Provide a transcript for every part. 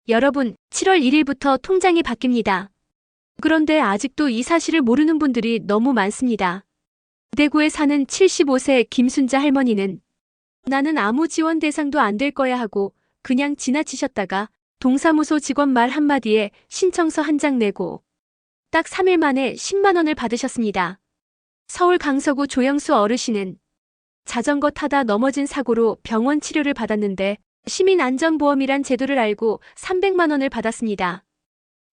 여러분, 7월 1일부터 통장이 바뀝니다. 그런데 아직도 이 사실을 모르는 분들이 너무 많습니다. 대구에 사는 75세 김순자 할머니는 나는 아무 지원 대상도 안 될 거야 하고 그냥 지나치셨다가 동사무소 직원 말 한마디에 신청서 한 장 내고 딱 3일 만에 10만 원을 받으셨습니다. 서울 강서구 조영수 어르신은 자전거 타다 넘어진 사고로 병원 치료를 받았는데 시민안전보험이란 제도를 알고 300만 원을 받았습니다.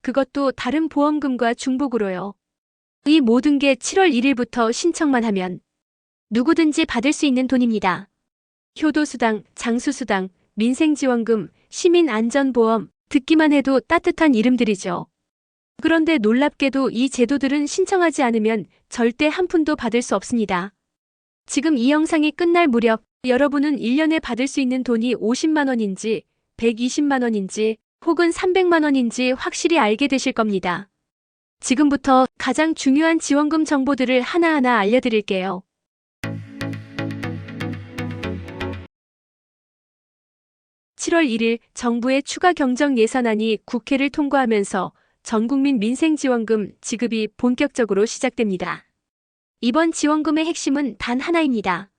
그것도 다른 보험금과 중복으로요. 이 모든 게 7월 1일부터 신청만 하면 누구든지 받을 수 있는 돈입니다. 효도수당, 장수수당, 민생지원금, 시민안전보험, 듣기만 해도 따뜻한 이름들이죠. 그런데 놀랍게도 이 제도들은 신청하지 않으면 절대 한 푼도 받을 수 없습니다. 지금 이 영상이 끝날 무렵 여러분은 1년에 받을 수 있는 돈이 50만 원인지 120만 원인지 혹은 300만 원인지 확실히 알게 되실 겁니다. 지금부터 가장 중요한 지원금 정보들을 하나하나 알려드릴게요. 7월 1일 정부의 추가 경정 예산안이 국회를 통과하면서 전국민 민생지원금 지급이 본격적으로 시작됩니다. 이번 지원금의 핵심은 단 하나입니다.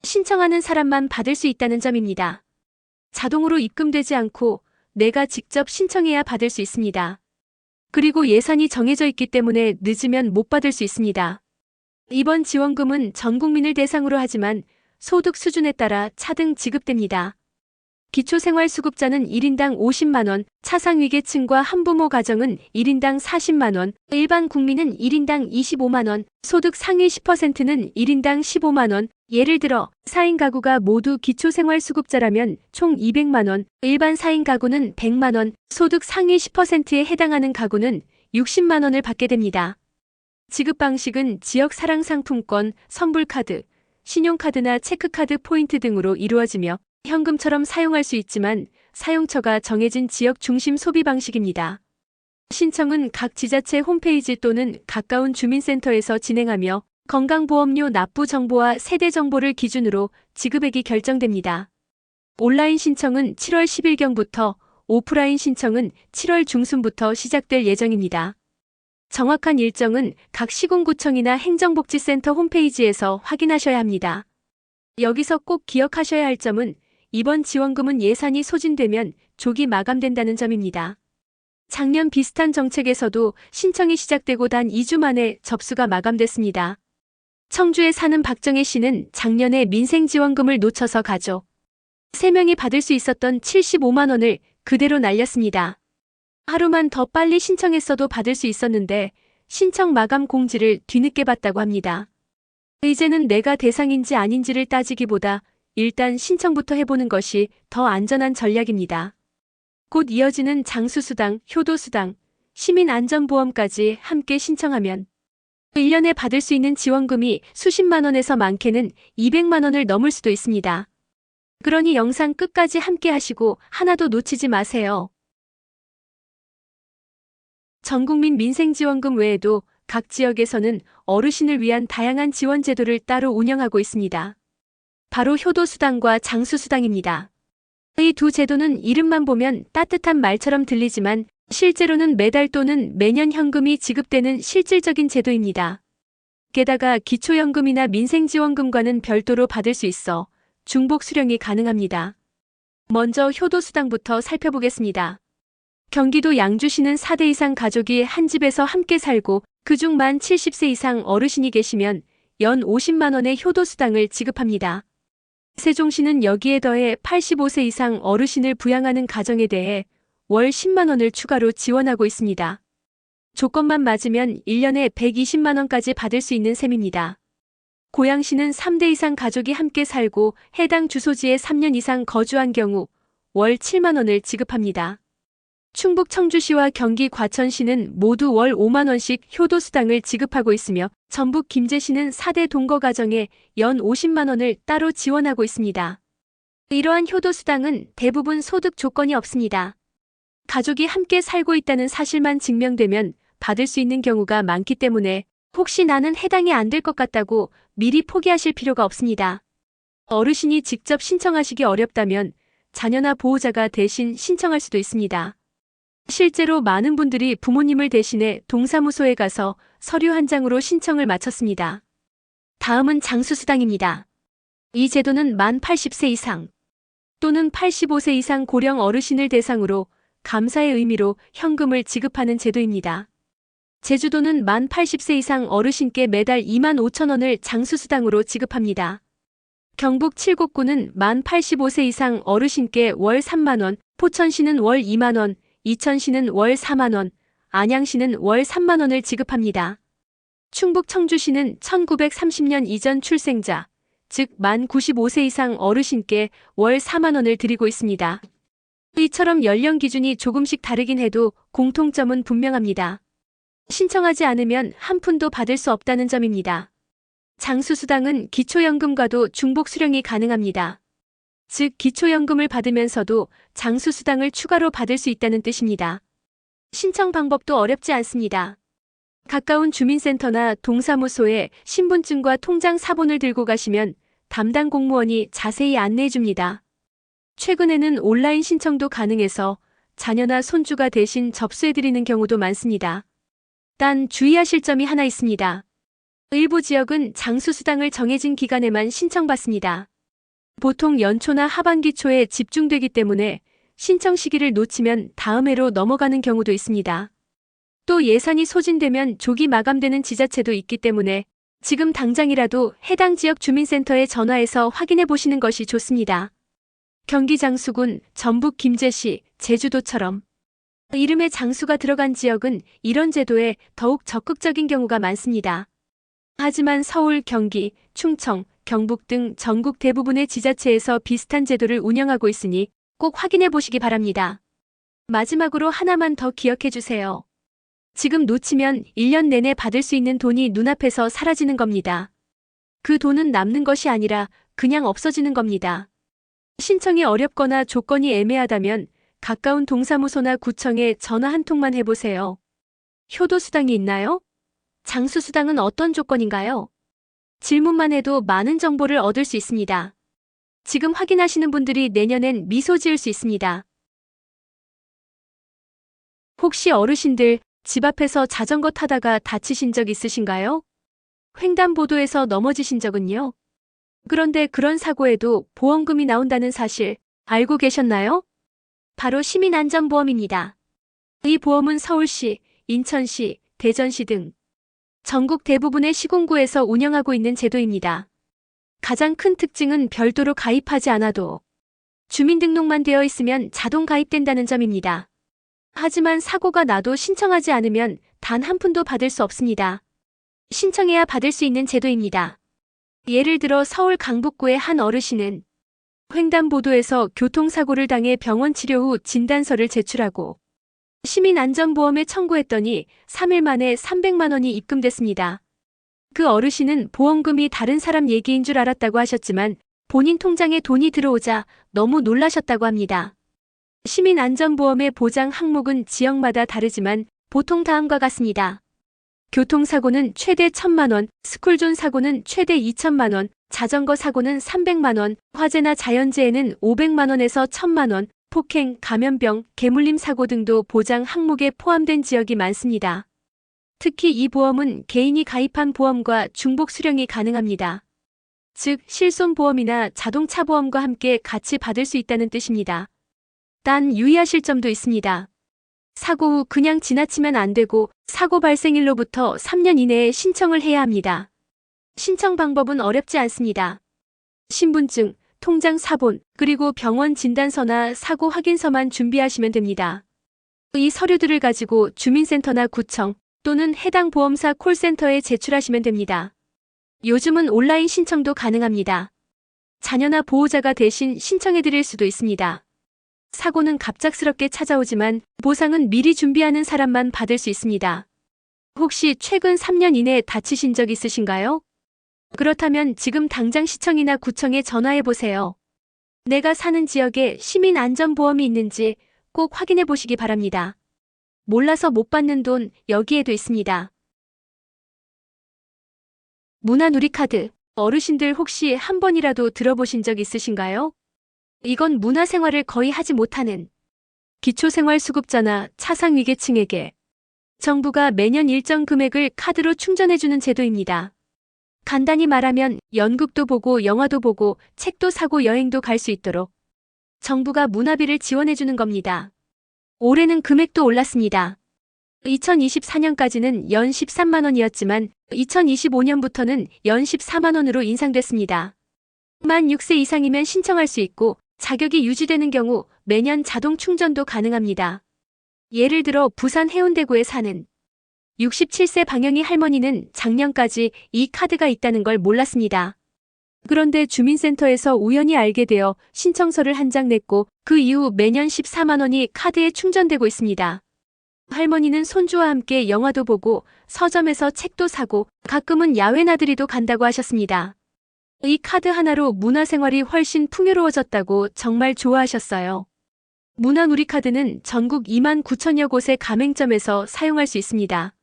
신청하는 사람만 받을 수 있다는 점입니다. 자동으로 입금되지 않고 내가 직접 신청해야 받을 수 있습니다. 그리고 예산이 정해져 있기 때문에 늦으면 못 받을 수 있습니다. 이번 지원금은 전 국민을 대상으로 하지만 소득 수준에 따라 차등 지급됩니다. 기초생활수급자는 1인당 50만 원, 차상위계층과 한부모 가정은 1인당 40만 원, 일반 국민은 1인당 25만 원, 소득 상위 10%는 1인당 15만 원, 예를 들어 4인 가구가 모두 기초생활수급자라면 총 200만 원, 일반 4인 가구는 100만 원, 소득 상위 10%에 해당하는 가구는 60만 원을 받게 됩니다. 지급 방식은 지역 사랑상품권, 선불카드, 신용카드나 체크카드 포인트 등으로 이루어지며 현금처럼 사용할 수 있지만 사용처가 정해진 지역 중심 소비 방식입니다. 신청은 각 지자체 홈페이지 또는 가까운 주민센터에서 진행하며 건강보험료 납부 정보와 세대 정보를 기준으로 지급액이 결정됩니다. 온라인 신청은 7월 10일경부터, 오프라인 신청은 7월 중순부터 시작될 예정입니다. 정확한 일정은 각 시군구청이나 행정복지센터 홈페이지에서 확인하셔야 합니다. 여기서 꼭 기억하셔야 할 점은 이번 지원금은 예산이 소진되면 조기 마감된다는 점입니다. 작년 비슷한 정책에서도 신청이 시작되고 단 2주 만에 접수가 마감됐습니다. 청주에 사는 박정혜 씨는 작년에 민생지원금을 놓쳐서 가족 3명이 받을 수 있었던 75만 원을 그대로 날렸습니다. 하루만 더 빨리 신청했어도 받을 수 있었는데 신청 마감 공지를 뒤늦게 받다고 합니다. 이제는 내가 대상인지 아닌지를 따지기보다 일단 신청부터 해보는 것이 더 안전한 전략입니다. 곧 이어지는 장수수당, 효도수당, 시민안전보험까지 함께 신청하면 1년에 받을 수 있는 지원금이 수십만 원에서 많게는 200만 원을 넘을 수도 있습니다. 그러니 영상 끝까지 함께 하시고 하나도 놓치지 마세요. 전국민 민생지원금 외에도 각 지역에서는 어르신을 위한 다양한 지원 제도를 따로 운영하고 있습니다. 바로 효도수당과 장수수당입니다. 이 두 제도는 이름만 보면 따뜻한 말처럼 들리지만 실제로는 매달 또는 매년 현금이 지급되는 실질적인 제도입니다. 게다가 기초연금이나 민생지원금과는 별도로 받을 수 있어 중복 수령이 가능합니다. 먼저 효도수당부터 살펴보겠습니다. 경기도 양주시는 4대 이상 가족이 한 집에서 함께 살고 그중 만 70세 이상 어르신이 계시면 연 50만 원의 효도수당을 지급합니다. 세종시는 여기에 더해 85세 이상 어르신을 부양하는 가정에 대해 월 10만 원을 추가로 지원하고 있습니다. 조건만 맞으면 1년에 120만 원까지 받을 수 있는 셈입니다. 고양시는 3대 이상 가족이 함께 살고 해당 주소지에 3년 이상 거주한 경우 월 7만 원을 지급합니다. 충북 청주시와 경기 과천시는 모두 월 5만 원씩 효도수당을 지급하고 있으며 전북 김제시는 4대 동거가정에 연 50만 원을 따로 지원하고 있습니다. 이러한 효도수당은 대부분 소득 조건이 없습니다. 가족이 함께 살고 있다는 사실만 증명되면 받을 수 있는 경우가 많기 때문에 혹시 나는 해당이 안 될 것 같다고 미리 포기하실 필요가 없습니다. 어르신이 직접 신청하시기 어렵다면 자녀나 보호자가 대신 신청할 수도 있습니다. 실제로 많은 분들이 부모님을 대신해 동사무소에 가서 서류 한 장으로 신청을 마쳤습니다. 다음은 장수수당입니다. 이 제도는 만 80세 이상 또는 85세 이상 고령 어르신을 대상으로 감사의 의미로 현금을 지급하는 제도입니다. 제주도는 만 80세 이상 어르신께 매달 2만 5천 원을 장수수당으로 지급합니다. 경북 7곳구는 만 85세 이상 어르신께 월 3만 원, 포천시는 월 2만 원, 이천시는 월 4만 원, 안양시는 월 3만 원을 지급합니다. 충북 청주시는 1930년 이전 출생자, 즉 만 95세 이상 어르신께 월 4만 원을 드리고 있습니다. 이처럼 연령 기준이 조금씩 다르긴 해도 공통점은 분명합니다. 신청하지 않으면 한 푼도 받을 수 없다는 점입니다. 장수수당은 기초연금과도 중복 수령이 가능합니다. 즉 기초연금을 받으면서도 장수수당을 추가로 받을 수 있다는 뜻입니다. 신청 방법도 어렵지 않습니다. 가까운 주민센터나 동사무소에 신분증과 통장 사본을 들고 가시면 담당 공무원이 자세히 안내해 줍니다. 최근에는 온라인 신청도 가능해서 자녀나 손주가 대신 접수해드리는 경우도 많습니다. 단 주의하실 점이 하나 있습니다. 일부 지역은 장수수당을 정해진 기간에만 신청받습니다. 보통 연초나 하반기 초에 집중되기 때문에 신청 시기를 놓치면 다음 해로 넘어가는 경우도 있습니다. 또 예산이 소진되면 조기 마감되는 지자체도 있기 때문에 지금 당장이라도 해당 지역 주민센터에 전화해서 확인해 보시는 것이 좋습니다. 경기 장수군, 전북 김제시, 제주도처럼 이름에 장수가 들어간 지역은 이런 제도에 더욱 적극적인 경우가 많습니다. 하지만 서울, 경기, 충청, 경북 등 전국 대부분의 지자체에서 비슷한 제도를 운영하고 있으니 꼭 확인해 보시기 바랍니다. 마지막으로 하나만 더 기억해 주세요. 지금 놓치면 1년 내내 받을 수 있는 돈이 눈앞에서 사라지는 겁니다. 그 돈은 남는 것이 아니라 그냥 없어지는 겁니다. 신청이 어렵거나 조건이 애매하다면 가까운 동사무소나 구청에 전화 한 통만 해보세요. 효도수당이 있나요? 장수수당은 어떤 조건인가요? 질문만 해도 많은 정보를 얻을 수 있습니다. 지금 확인하시는 분들이 내년엔 미소 지을 수 있습니다. 혹시 어르신들 집 앞에서 자전거 타다가 다치신 적 있으신가요? 횡단보도에서 넘어지신 적은요? 그런데 그런 사고에도 보험금이 나온다는 사실 알고 계셨나요? 바로 시민안전보험입니다. 이 보험은 서울시, 인천시, 대전시 등 전국 대부분의 시군구에서 운영하고 있는 제도입니다. 가장 큰 특징은 별도로 가입하지 않아도 주민등록만 되어 있으면 자동 가입된다는 점입니다. 하지만 사고가 나도 신청하지 않으면 단 한 푼도 받을 수 없습니다. 신청해야 받을 수 있는 제도입니다. 예를 들어 서울 강북구의 한 어르신은 횡단보도에서 교통사고를 당해 병원 치료 후 진단서를 제출하고 시민안전보험에 청구했더니 3일 만에 300만 원이 입금됐습니다. 그 어르신은 보험금이 다른 사람 얘기인 줄 알았다고 하셨지만 본인 통장에 돈이 들어오자 너무 놀라셨다고 합니다. 시민안전보험의 보장 항목은 지역마다 다르지만 보통 다음과 같습니다. 교통사고는 최대 1,000만 원, 스쿨존 사고는 최대 2,000만 원, 자전거 사고는 300만 원, 화재나 자연재해는 500만 원에서 1,000만 원, 폭행, 감염병, 개물림 사고 등도 보장 항목에 포함된 지역이 많습니다. 특히 이 보험은 개인이 가입한 보험과 중복 수령이 가능합니다. 즉, 실손보험이나 자동차 보험과 함께 같이 받을 수 있다는 뜻입니다. 단 유의하실 점도 있습니다. 사고 후 그냥 지나치면 안 되고 사고 발생일로부터 3년 이내에 신청을 해야 합니다. 신청 방법은 어렵지 않습니다. 신분증, 통장 사본, 그리고 병원 진단서나 사고 확인서만 준비하시면 됩니다. 이 서류들을 가지고 주민센터나 구청 또는 해당 보험사 콜센터에 제출하시면 됩니다. 요즘은 온라인 신청도 가능합니다. 자녀나 보호자가 대신 신청해 드릴 수도 있습니다. 사고는 갑작스럽게 찾아오지만 보상은 미리 준비하는 사람만 받을 수 있습니다. 혹시 최근 3년 이내에 다치신 적 있으신가요? 그렇다면 지금 당장 시청이나 구청에 전화해 보세요. 내가 사는 지역에 시민안전보험이 있는지 꼭 확인해 보시기 바랍니다. 몰라서 못 받는 돈 여기에도 있습니다. 문화누리카드, 어르신들 혹시 한 번이라도 들어보신 적 있으신가요? 이건 문화생활을 거의 하지 못하는 기초생활수급자나 차상위계층에게 정부가 매년 일정 금액을 카드로 충전해주는 제도입니다. 간단히 말하면 연극도 보고 영화도 보고 책도 사고 여행도 갈 수 있도록 정부가 문화비를 지원해주는 겁니다. 올해는 금액도 올랐습니다. 2024년까지는 연 13만 원이었지만 2025년부터는 연 14만 원으로 인상됐습니다. 만 6세 이상이면 신청할 수 있고 자격이 유지되는 경우 매년 자동 충전도 가능합니다. 예를 들어 부산 해운대구에 사는 67세 방영희 할머니는 작년까지 이 카드가 있다는 걸 몰랐습니다. 그런데 주민센터에서 우연히 알게 되어 신청서를 한 장 냈고 그 이후 매년 14만 원이 카드에 충전되고 있습니다. 할머니는 손주와 함께 영화도 보고 서점에서 책도 사고 가끔은 야외 나들이도 간다고 하셨습니다. 이 카드 하나로 문화생활이 훨씬 풍요로워졌다고 정말 좋아하셨어요. 문화누리카드는 전국 2만 9천여 곳의 가맹점에서 사용할 수 있습니다.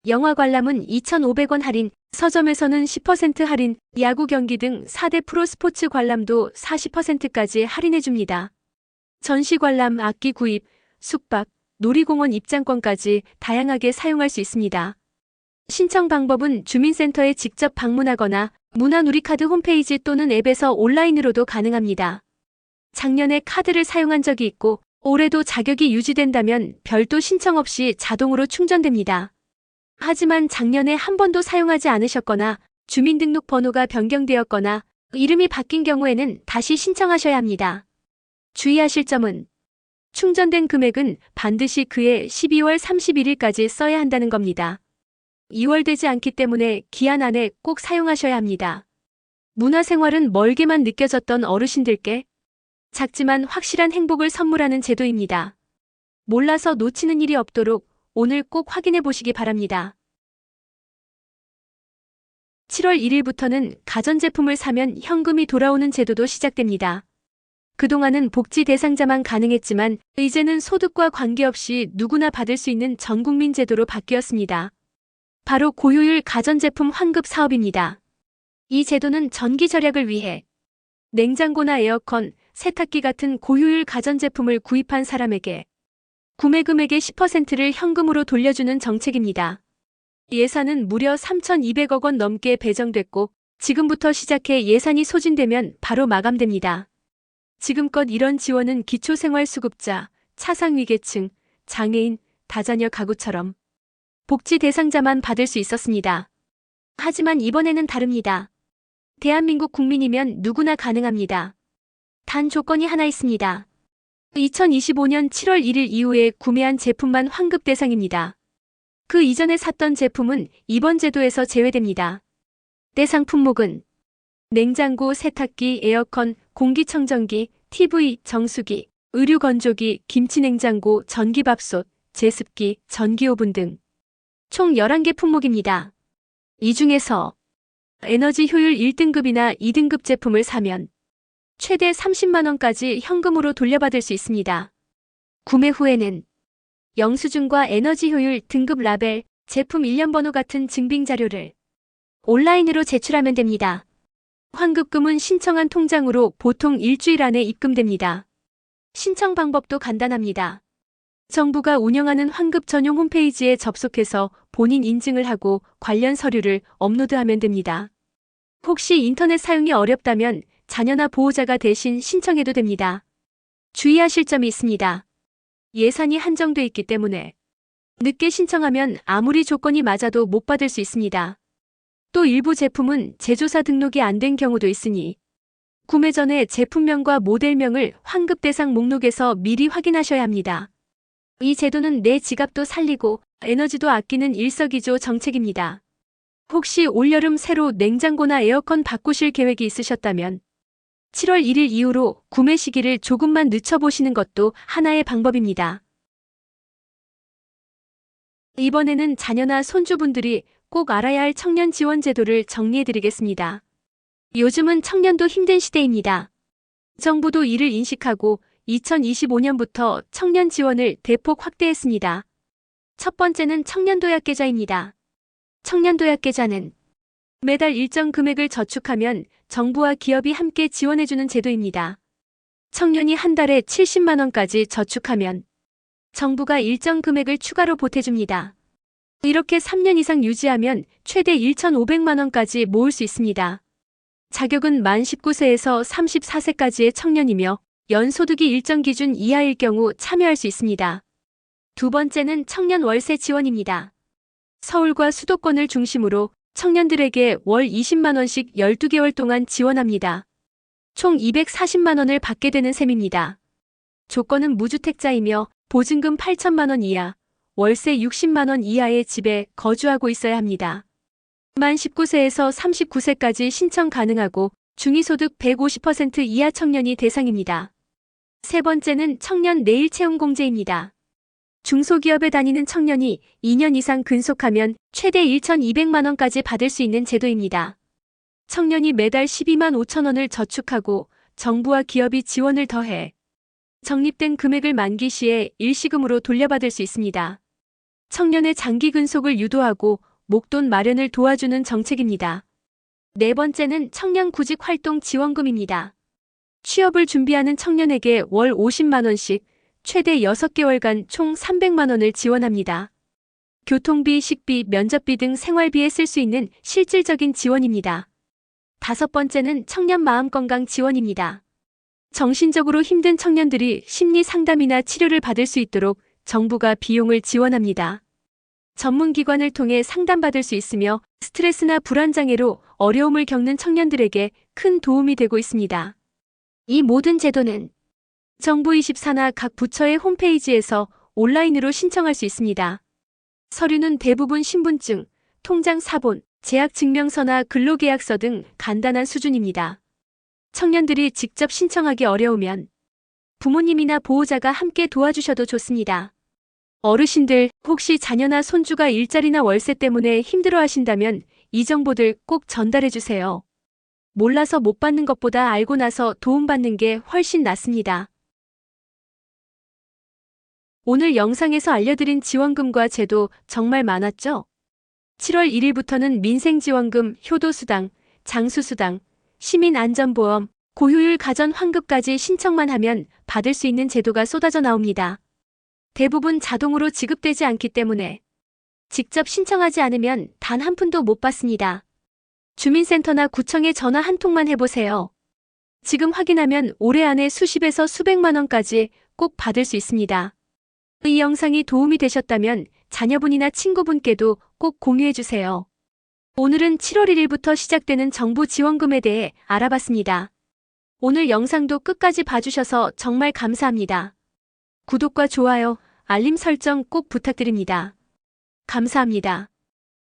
영화 관람은 2,500원 할인, 서점에서는 10% 할인, 야구 경기 등 4대 프로스포츠 관람도 40%까지 할인해줍니다. 전시 관람, 악기 구입, 숙박, 놀이공원 입장권까지 다양하게 사용할 수 있습니다. 신청 방법은 주민센터에 직접 방문하거나 문화누리카드 홈페이지 또는 앱에서 온라인으로도 가능합니다. 작년에 카드를 사용한 적이 있고 올해도 자격이 유지된다면 별도 신청 없이 자동으로 충전됩니다. 하지만 작년에 한 번도 사용하지 않으셨거나 주민등록번호가 변경되었거나 이름이 바뀐 경우에는 다시 신청하셔야 합니다. 주의하실 점은 충전된 금액은 반드시 그해 12월 31일까지 써야 한다는 겁니다. 2월 되지 않기 때문에 기한 안에 꼭 사용하셔야 합니다. 문화생활은 멀게만 느껴졌던 어르신들께 작지만 확실한 행복을 선물하는 제도입니다. 몰라서 놓치는 일이 없도록 오늘 꼭 확인해 보시기 바랍니다. 7월 1일부터는 가전제품을 사면 현금이 돌아오는 제도도 시작됩니다. 그동안은 복지 대상자만 가능했지만 이제는 소득과 관계없이 누구나 받을 수 있는 전국민 제도로 바뀌었습니다. 바로 고효율 가전제품 환급 사업입니다. 이 제도는 전기 절약을 위해 냉장고나 에어컨, 세탁기 같은 고효율 가전제품을 구입한 사람에게 구매 금액의 10%를 현금으로 돌려주는 정책입니다. 예산은 무려 3,200억 원 넘게 배정됐고 지금부터 시작해 예산이 소진되면 바로 마감됩니다. 지금껏 이런 지원은 기초생활수급자, 차상위계층, 장애인, 다자녀 가구처럼 복지 대상자만 받을 수 있었습니다. 하지만 이번에는 다릅니다. 대한민국 국민이면 누구나 가능합니다. 단 조건이 하나 있습니다. 2025년 7월 1일 이후에 구매한 제품만 환급 대상입니다. 그 이전에 샀던 제품은 이번 제도에서 제외됩니다. 대상 품목은 냉장고, 세탁기, 에어컨, 공기청정기, TV, 정수기, 의류건조기, 김치냉장고, 전기밥솥, 제습기, 전기오븐 등 총 11개 품목입니다. 이 중에서 에너지 효율 1등급이나 2등급 제품을 사면 최대 30만 원까지 현금으로 돌려받을 수 있습니다. 구매 후에는 영수증과 에너지 효율 등급 라벨, 제품 일련 번호 같은 증빙 자료를 온라인으로 제출하면 됩니다. 환급금은 신청한 통장으로 보통 일주일 안에 입금됩니다. 신청 방법도 간단합니다. 정부가 운영하는 환급 전용 홈페이지에 접속해서 본인 인증을 하고 관련 서류를 업로드하면 됩니다. 혹시 인터넷 사용이 어렵다면 자녀나 보호자가 대신 신청해도 됩니다. 주의하실 점이 있습니다. 예산이 한정돼 있기 때문에 늦게 신청하면 아무리 조건이 맞아도 못 받을 수 있습니다. 또 일부 제품은 제조사 등록이 안 된 경우도 있으니 구매 전에 제품명과 모델명을 환급 대상 목록에서 미리 확인하셔야 합니다. 이 제도는 내 지갑도 살리고 에너지도 아끼는 일석이조 정책입니다. 혹시 올여름 새로 냉장고나 에어컨 바꾸실 계획이 있으셨다면 7월 1일 이후로 구매 시기를 조금만 늦춰보시는 것도 하나의 방법입니다. 이번에는 자녀나 손주분들이 꼭 알아야 할 청년 지원 제도를 정리해드리겠습니다. 요즘은 청년도 힘든 시대입니다. 정부도 이를 인식하고 2025년부터 청년 지원을 대폭 확대했습니다. 첫 번째는 청년도약계좌입니다. 청년도약계좌는 매달 일정 금액을 저축하면 정부와 기업이 함께 지원해주는 제도입니다. 청년이 한 달에 70만 원까지 저축하면 정부가 일정 금액을 추가로 보태줍니다. 이렇게 3년 이상 유지하면 최대 1,500만 원까지 모을 수 있습니다. 자격은 만 19세에서 34세까지의 청년이며 연소득이 일정 기준 이하일 경우 참여할 수 있습니다. 두 번째는 청년 월세 지원입니다. 서울과 수도권을 중심으로 청년들에게 월 20만 원씩 12개월 동안 지원합니다. 총 240만 원을 받게 되는 셈입니다. 조건은 무주택자이며 보증금 8천만 원 이하, 월세 60만 원 이하의 집에 거주하고 있어야 합니다. 만 19세에서 39세까지 신청 가능하고 중위소득 150% 이하 청년이 대상입니다. 세 번째는 청년 내일 채용 공제입니다. 중소기업에 다니는 청년이 2년 이상 근속하면 최대 1,200만 원까지 받을 수 있는 제도입니다. 청년이 매달 12만 5천 원을 저축하고 정부와 기업이 지원을 더해 적립된 금액을 만기 시에 일시금으로 돌려받을 수 있습니다. 청년의 장기 근속을 유도하고 목돈 마련을 도와주는 정책입니다. 네 번째는 청년 구직 활동 지원금입니다. 취업을 준비하는 청년에게 월 50만 원씩 최대 6개월간 총 300만 원을 지원합니다. 교통비, 식비, 면접비 등 생활비에 쓸 수 있는 실질적인 지원입니다. 다섯 번째는 청년 마음건강 지원입니다. 정신적으로 힘든 청년들이 심리 상담이나 치료를 받을 수 있도록 정부가 비용을 지원합니다. 전문기관을 통해 상담받을 수 있으며 스트레스나 불안장애로 어려움을 겪는 청년들에게 큰 도움이 되고 있습니다. 이 모든 제도는 정부24나 각 부처의 홈페이지에서 온라인으로 신청할 수 있습니다. 서류는 대부분 신분증, 통장 사본, 재학증명서나 근로계약서 등 간단한 수준입니다. 청년들이 직접 신청하기 어려우면 부모님이나 보호자가 함께 도와주셔도 좋습니다. 어르신들, 혹시 자녀나 손주가 일자리나 월세 때문에 힘들어하신다면 이 정보들 꼭 전달해주세요. 몰라서 못 받는 것보다 알고 나서 도움받는 게 훨씬 낫습니다. 오늘 영상에서 알려드린 지원금과 제도 정말 많았죠? 7월 1일부터는 민생지원금, 효도수당, 장수수당, 시민안전보험, 고효율 가전 환급까지 신청만 하면 받을 수 있는 제도가 쏟아져 나옵니다. 대부분 자동으로 지급되지 않기 때문에 직접 신청하지 않으면 단 한 푼도 못 받습니다. 주민센터나 구청에 전화 한 통만 해보세요. 지금 확인하면 올해 안에 수십에서 수백만 원까지 꼭 받을 수 있습니다. 이 영상이 도움이 되셨다면 자녀분이나 친구분께도 꼭 공유해주세요. 오늘은 7월 1일부터 시작되는 정부 지원금에 대해 알아봤습니다. 오늘 영상도 끝까지 봐주셔서 정말 감사합니다. 구독과 좋아요, 알림 설정 꼭 부탁드립니다. 감사합니다.